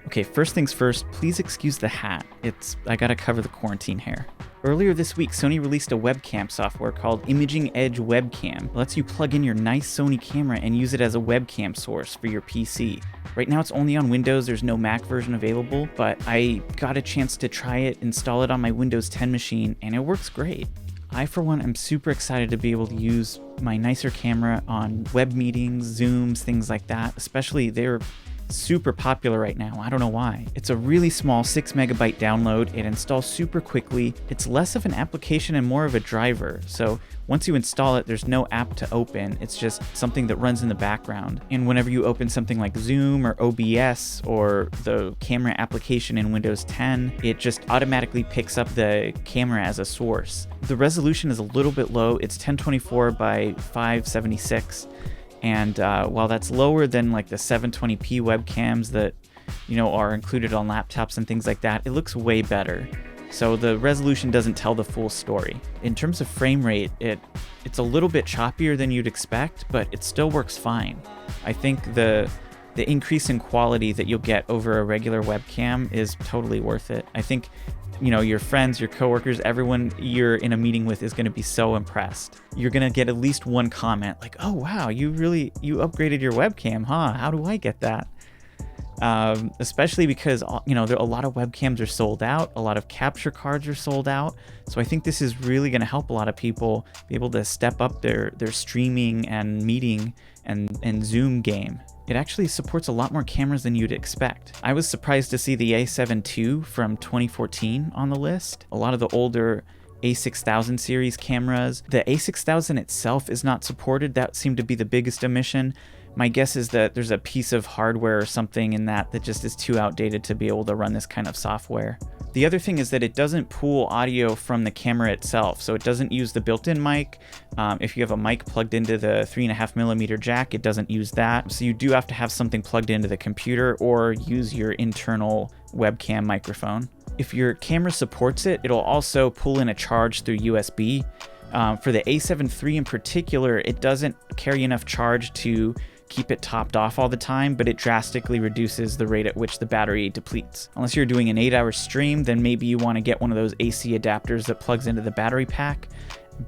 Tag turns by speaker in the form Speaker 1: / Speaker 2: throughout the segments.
Speaker 1: Okay, first things first, please excuse the hat. I gotta cover the quarantine hair. Earlier this week, Sony released a webcam software called Imaging Edge Webcam. It lets you plug in your nice Sony camera and use it as a webcam source for your PC. Right now it's only on Windows, there's no Mac version available, but I got a chance to try it, install it on my Windows 10 machine, and it works great. I, for one, am super excited to be able to use my nicer camera on web meetings, Zooms, things like that. Especially, they're super popular right now. I don't know why. It's a really small 6 megabyte download. It installs super quickly. It's less of an application and more of a driver. So once you install it, there's no app to open. It's just something that runs in the background. And whenever you open something like Zoom or OBS or the camera application in Windows 10, it just automatically picks up the camera as a source. The resolution is a little bit low. It's 1024 by 576. And while that's lower than like the 720p webcams that, are included on laptops and things like that, it looks way better. So the resolution doesn't tell the full story. In terms of frame rate, it's a little bit choppier than you'd expect, but it still works fine. I think the increase in quality that you'll get over a regular webcam is totally worth it. I think your friends, your coworkers, everyone you're in a meeting with is going to be so impressed. You're going to get at least one comment like, oh wow, you upgraded your webcam, huh? How do I get that? Especially because, a lot of webcams are sold out. A lot of capture cards are sold out. So I think this is really going to help a lot of people be able to step up their streaming and meeting and Zoom game. It actually supports a lot more cameras than you'd expect. I was surprised to see the A7 II from 2014 on the list. A lot of the older A6000 series cameras. The A6000 itself is not supported. That seemed to be the biggest omission. My guess is that there's a piece of hardware or something in that just is too outdated to be able to run this kind of software. The other thing is that it doesn't pull audio from the camera itself, so it doesn't use the built-in mic. If you have a mic plugged into the 3.5mm jack, it doesn't use that. So you do have to have something plugged into the computer or use your internal webcam microphone. If your camera supports it, it'll also pull in a charge through USB. For the A7 III in particular, it doesn't carry enough charge to keep it topped off all the time, but it drastically reduces the rate at which the battery depletes. Unless you're doing an 8-hour stream, then maybe you want to get one of those AC adapters that plugs into the battery pack.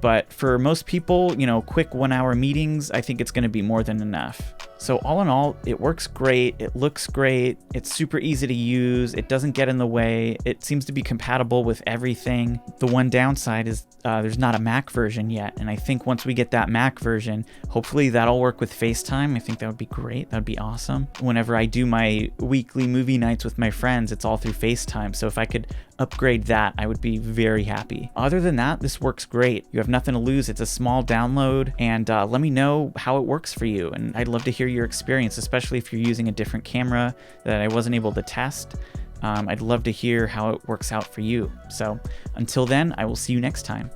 Speaker 1: But for most people, quick 1-hour meetings, I think it's going to be more than enough. So all in all, it works great, it looks great, it's super easy to use, it doesn't get in the way, it seems to be compatible with everything. The one downside is there's not a Mac version yet, and I think once we get that Mac version, hopefully that'll work with FaceTime. I think that would be great, that would be awesome. Whenever I do my weekly movie nights with my friends, it's all through FaceTime, so if I could upgrade that, I would be very happy. Other than that, this works great. You have nothing to lose, it's a small download, and let me know how it works for you, and I'd love to hear your experience, especially if you're using a different camera that I wasn't able to test. I'd love to hear how it works out for you. So until then, I will see you next time.